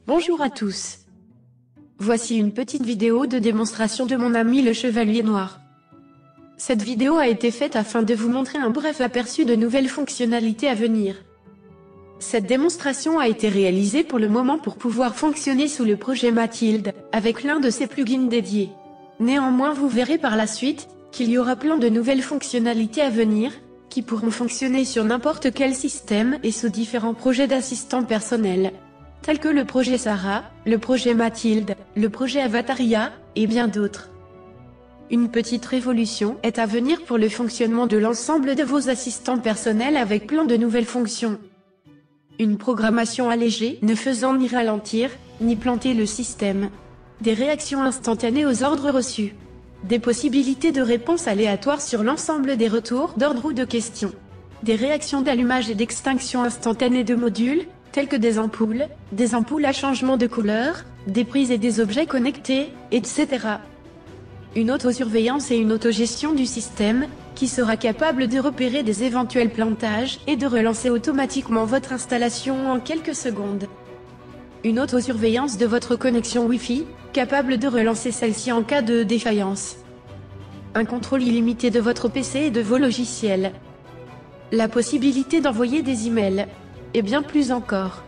Bonjour à tous. Voici une petite vidéo de démonstration de mon ami le Chevalier Noir. Cette vidéo a été faite afin de vous montrer un bref aperçu de nouvelles fonctionnalités à venir. Cette démonstration a été réalisée pour le moment pour pouvoir fonctionner sous le projet Mathilde, avec l'un de ses plugins dédiés. Néanmoins vous verrez par la suite, qu'il y aura plein de nouvelles fonctionnalités à venir, qui pourront fonctionner sur n'importe quel système et sous différents projets d'assistants personnels, tels que le projet Sarah, le projet Mathilde, le projet Avataria, et bien d'autres. Une petite révolution est à venir pour le fonctionnement de l'ensemble de vos assistants personnels avec plein de nouvelles fonctions. Une programmation allégée ne faisant ni ralentir, ni planter le système. Des réactions instantanées aux ordres reçus. Des possibilités de réponse aléatoires sur l'ensemble des retours d'ordre ou de questions. Des réactions d'allumage et d'extinction instantanée de modules, tels que des ampoules à changement de couleur, des prises et des objets connectés, etc. Une autosurveillance et une autogestion du système, qui sera capable de repérer des éventuels plantages et de relancer automatiquement votre installation en quelques secondes. Une autosurveillance de votre connexion Wi-Fi, capable de relancer celle-ci en cas de défaillance. Un contrôle illimité de votre PC et de vos logiciels. La possibilité d'envoyer des emails. Et bien plus encore.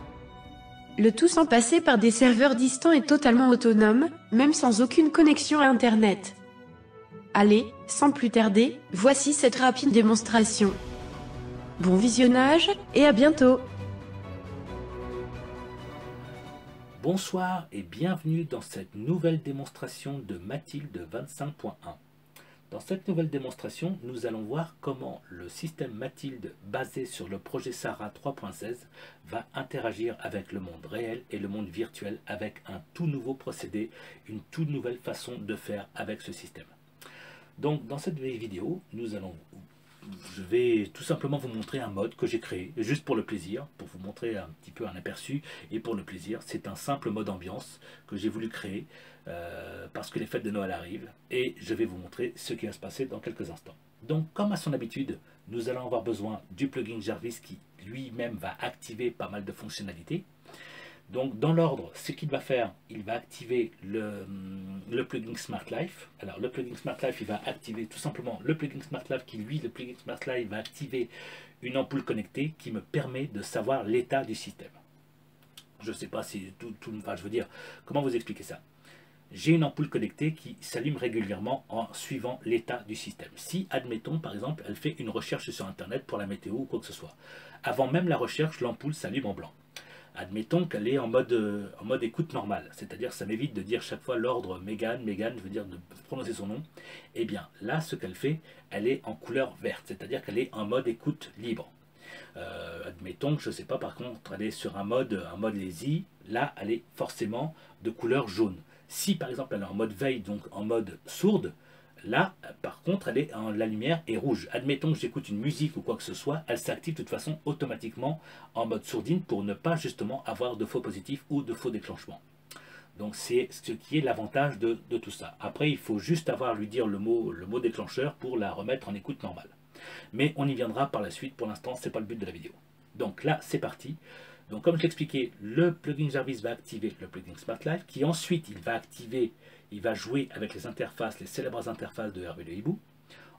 Le tout sans passer par des serveurs distants et totalement autonomes, même sans aucune connexion à Internet. Allez, sans plus tarder, voici cette rapide démonstration. Bon visionnage, et à bientôt! Bonsoir et bienvenue dans cette nouvelle démonstration de Mathilde 25.1. Dans cette nouvelle démonstration, nous allons voir comment le système Mathilde basé sur le projet Sarah 3.16 va interagir avec le monde réel et le monde virtuel avec un tout nouveau procédé, une toute nouvelle façon de faire avec ce système. Donc dans cette vidéo, je vais tout simplement vous montrer un mode que j'ai créé, juste pour le plaisir, pour vous montrer un petit peu un aperçu, et pour le plaisir, c'est un simple mode ambiance que j'ai voulu créer, parce que les fêtes de Noël arrivent, et je vais vous montrer ce qui va se passer dans quelques instants. Donc comme à son habitude, nous allons avoir besoin du plugin Jarvis qui lui-même va activer pas mal de fonctionnalités. Donc dans l'ordre, ce qu'il va faire, il va activer le plugin Smart Life. Alors le plugin Smart Life, il va activer tout simplement le plugin Smart Life qui lui, le plugin Smart Life va activer une ampoule connectée qui me permet de savoir l'état du système. Je ne sais pas si enfin, je veux dire, comment vous expliquer ça. J'ai une ampoule connectée qui s'allume régulièrement en suivant l'état du système. Si, admettons, par exemple, elle fait une recherche sur Internet pour la météo ou quoi que ce soit. Avant même la recherche, l'ampoule s'allume en blanc. Admettons qu'elle est en mode écoute normale, c'est-à-dire ça m'évite de dire chaque fois l'ordre Megan, je veux dire de prononcer son nom. Et bien là, ce qu'elle fait, elle est en couleur verte, c'est-à-dire qu'elle est en mode écoute libre. Admettons que je ne sais pas, par contre, elle est sur un mode lazy, là, elle est forcément de couleur jaune. Si par exemple elle est en mode veille, donc en mode sourde, là, par contre, la lumière est rouge. Admettons que j'écoute une musique ou quoi que ce soit, elle s'active de toute façon automatiquement en mode sourdine pour ne pas justement avoir de faux positifs ou de faux déclenchements. Donc c'est ce qui est l'avantage de tout ça. Après, il faut juste lui dire le mot déclencheur pour la remettre en écoute normale. Mais on y viendra par la suite, pour l'instant, ce n'est pas le but de la vidéo. Donc là, c'est parti. Donc comme je l'expliquais, le plugin Jarvis va activer le plugin Smart Life, qui ensuite il va jouer avec les interfaces, les célèbres interfaces de Hervé Le Hibou.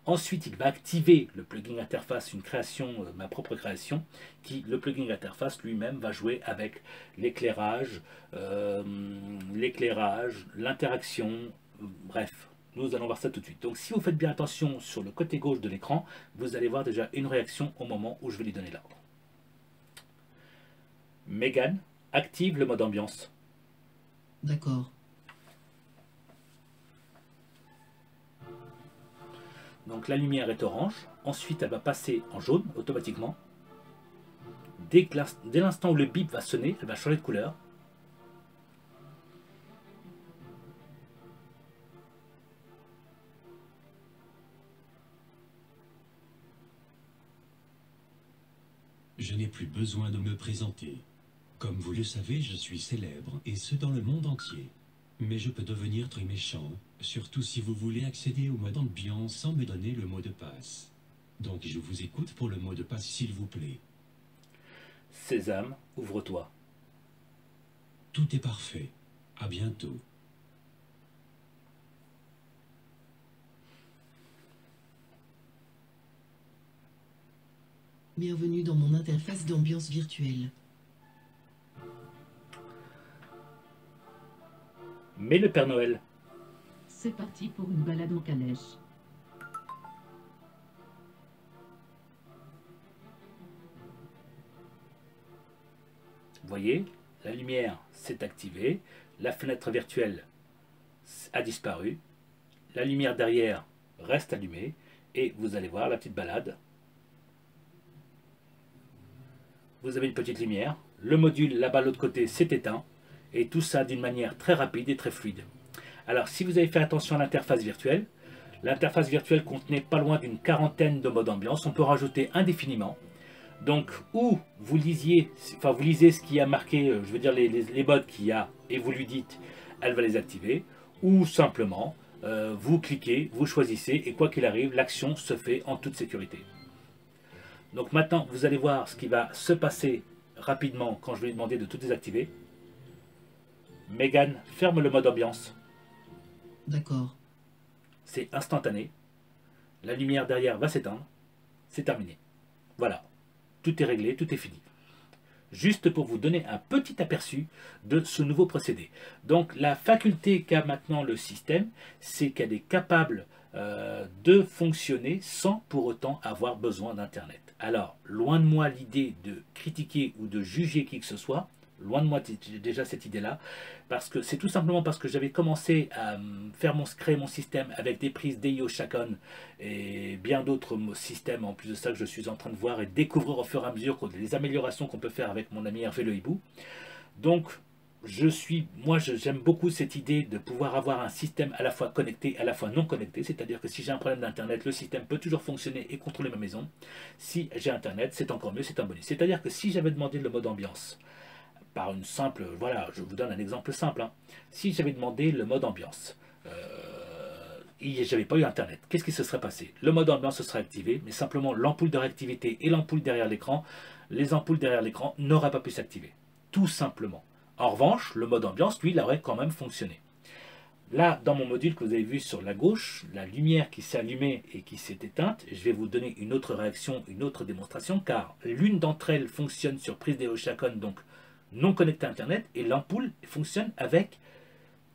Ensuite, il va activer le plugin interface, une création, ma propre création, le plugin interface lui-même va jouer avec l'éclairage, l'interaction, bref. Nous allons voir ça tout de suite. Donc si vous faites bien attention sur le côté gauche de l'écran, vous allez voir déjà une réaction au moment où je vais lui donner l'ordre. Megan, active le mode ambiance. D'accord. Donc la lumière est orange, ensuite elle va passer en jaune automatiquement. Dès l'instant où le bip va sonner, elle va changer de couleur. Je n'ai plus besoin de me présenter. Comme vous le savez, je suis célèbre, et ce dans le monde entier. Mais je peux devenir très méchant, surtout si vous voulez accéder au mode ambiance sans me donner le mot de passe. Donc je vous écoute pour le mot de passe s'il vous plaît. Sésame, ouvre-toi. Tout est parfait. À bientôt. Bienvenue dans mon interface d'ambiance virtuelle. Mais le Père Noël, C'est parti pour une balade en calèche. vous voyez, la lumière s'est activée, la fenêtre virtuelle a disparu, la lumière derrière reste allumée, et vous allez voir la petite balade. Vous avez une petite lumière, le module là-bas de l'autre côté s'est éteint, et tout ça d'une manière très rapide et très fluide. Alors si vous avez fait attention à l'interface virtuelle contenait pas loin d'une quarantaine de modes ambiance, on peut rajouter indéfiniment. Donc, ou vous lisez ce qui a marqué, je veux dire les modes qu'il y a, et vous lui dites, elle va les activer, ou simplement, vous cliquez, vous choisissez, et quoi qu'il arrive, l'action se fait en toute sécurité. Donc maintenant, vous allez voir ce qui va se passer rapidement quand je vais lui demander de tout désactiver. Megan, ferme le mode ambiance. D'accord. C'est instantané. La lumière derrière va s'éteindre. C'est terminé. Voilà. Tout est réglé, tout est fini. Juste pour vous donner un petit aperçu de ce nouveau procédé. Donc la faculté qu'a maintenant le système, c'est qu'elle est capable de fonctionner sans pour autant avoir besoin d'Internet. Alors, loin de moi l'idée de critiquer ou de juger qui que ce soit, loin de moi déjà cette idée-là, parce que c'est tout simplement parce que j'avais commencé à créer mon système avec des prises DIO Chacon et bien d'autres systèmes en plus de ça que je suis en train de voir et découvrir au fur et à mesure les améliorations qu'on peut faire avec mon ami Hervé Le Hibou. Donc, j'aime beaucoup cette idée de pouvoir avoir un système à la fois connecté, à la fois non connecté, c'est-à-dire que si j'ai un problème d'internet, le système peut toujours fonctionner et contrôler ma maison. Si j'ai internet, c'est encore mieux, c'est un bonus. C'est-à-dire que si j'avais demandé le mode ambiance, par une simple, voilà, je vous donne un exemple simple, hein. Si j'avais demandé le mode ambiance, et j'avais pas eu internet, qu'est-ce qui se serait passé? Le mode ambiance se serait activé, mais simplement l'ampoule de réactivité et l'ampoule derrière l'écran, les ampoules derrière l'écran n'auraient pas pu s'activer, tout simplement. En revanche, le mode ambiance, lui, il aurait quand même fonctionné. Là, dans mon module que vous avez vu sur la gauche, la lumière qui s'est allumée et qui s'est éteinte, je vais vous donner une autre réaction, une autre démonstration, car l'une d'entre elles fonctionne sur prise DIO Chacon, donc non connectée à Internet, et l'ampoule fonctionne avec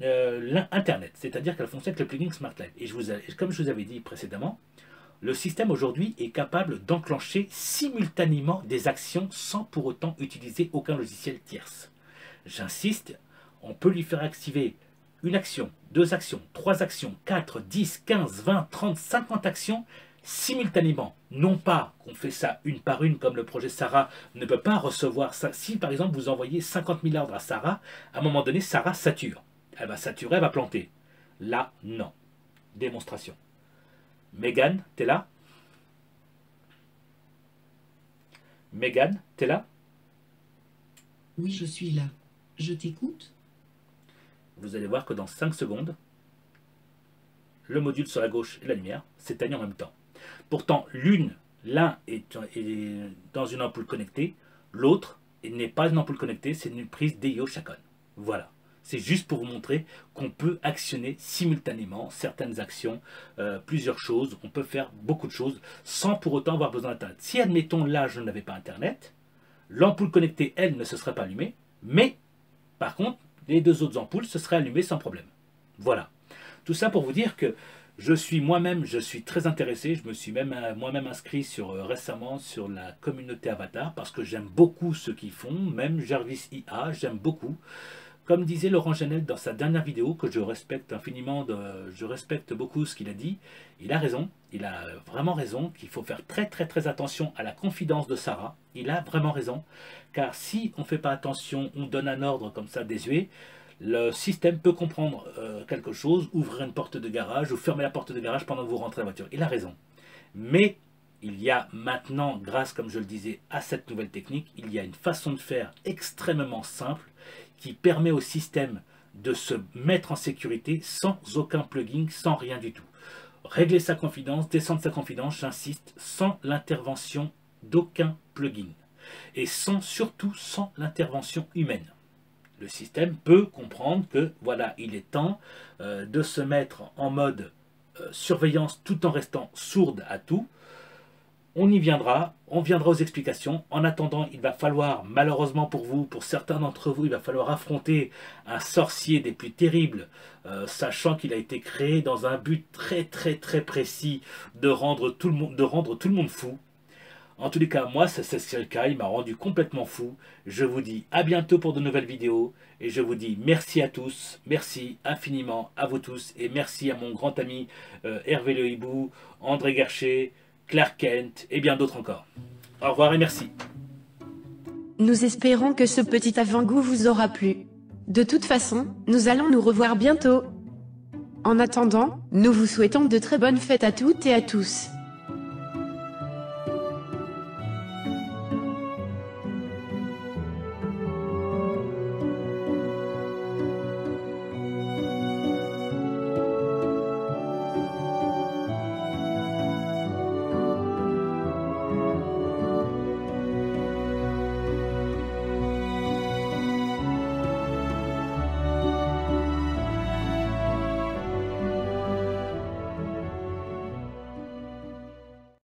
l'Internet, c'est-à-dire qu'elle fonctionne avec le plugin Smart Light. Et comme je vous avais dit précédemment, le système aujourd'hui est capable d'enclencher simultanément des actions sans pour autant utiliser aucun logiciel tierce. J'insiste, on peut lui faire activer une action, 2 actions, 3 actions, 4, 10, 15, 20, 30, 50 actions simultanément. Non pas qu'on fait ça une par une comme le projet Sarah ne peut pas recevoir ça. Si par exemple vous envoyez 50 000 ordres à Sarah, à un moment donné Sarah sature. Elle va saturer, elle va planter. Là, non. Démonstration. Megan, t'es là? Megan, t'es là? Oui, je suis là. Je t'écoute? Vous allez voir que dans 5 secondes, le module sur la gauche et la lumière s'éteignent en même temps. Pourtant, l'un est dans une ampoule connectée, l'autre n'est pas une ampoule connectée, c'est une prise DIO Chacon. Voilà. C'est juste pour vous montrer qu'on peut actionner simultanément certaines actions, plusieurs choses. On peut faire beaucoup de choses sans pour autant avoir besoin d'Internet. Si, admettons, là, je n'avais pas Internet, l'ampoule connectée, elle, ne se serait pas allumée, mais, par contre, les 2 autres ampoules se seraient allumées sans problème. Voilà. Tout ça pour vous dire que je suis très intéressé, je me suis même moi-même inscrit récemment sur la communauté Avatar, parce que j'aime beaucoup ce qu'ils font, même Jarvis IA, j'aime beaucoup. Comme disait Laurent Janel dans sa dernière vidéo, que je respecte infiniment, je respecte beaucoup ce qu'il a dit, il a raison, il a vraiment raison, qu'il faut faire très très très attention à la confidence de Sarah, il a vraiment raison, car si on ne fait pas attention, on donne un ordre comme ça désuet, le système peut comprendre quelque chose, ouvrir une porte de garage ou fermer la porte de garage pendant que vous rentrez à la voiture, il a raison. Mais il y a maintenant, grâce comme je le disais à cette nouvelle technique, il y a une façon de faire extrêmement simple, qui permet au système de se mettre en sécurité sans aucun plugin, sans rien du tout. Régler sa confidence, descendre sa confidence, j'insiste, sans l'intervention d'aucun plugin. Et surtout sans l'intervention humaine. Le système peut comprendre que voilà, il est temps de se mettre en mode surveillance tout en restant sourde à tout. On y viendra, on viendra aux explications. En attendant, il va falloir, malheureusement pour vous, pour certains d'entre vous, il va falloir affronter un sorcier des plus terribles, sachant qu'il a été créé dans un but très précis de rendre tout le monde fou. En tous les cas, moi, c'est le cas, il m'a rendu complètement fou. Je vous dis à bientôt pour de nouvelles vidéos, et je vous dis merci à tous, merci infiniment à vous tous, et merci à mon grand ami Hervé Le Hibou, André Garcher, Clark Kent et bien d'autres encore. Au revoir et merci. Nous espérons que ce petit avant-goût vous aura plu. De toute façon, nous allons nous revoir bientôt. En attendant, nous vous souhaitons de très bonnes fêtes à toutes et à tous.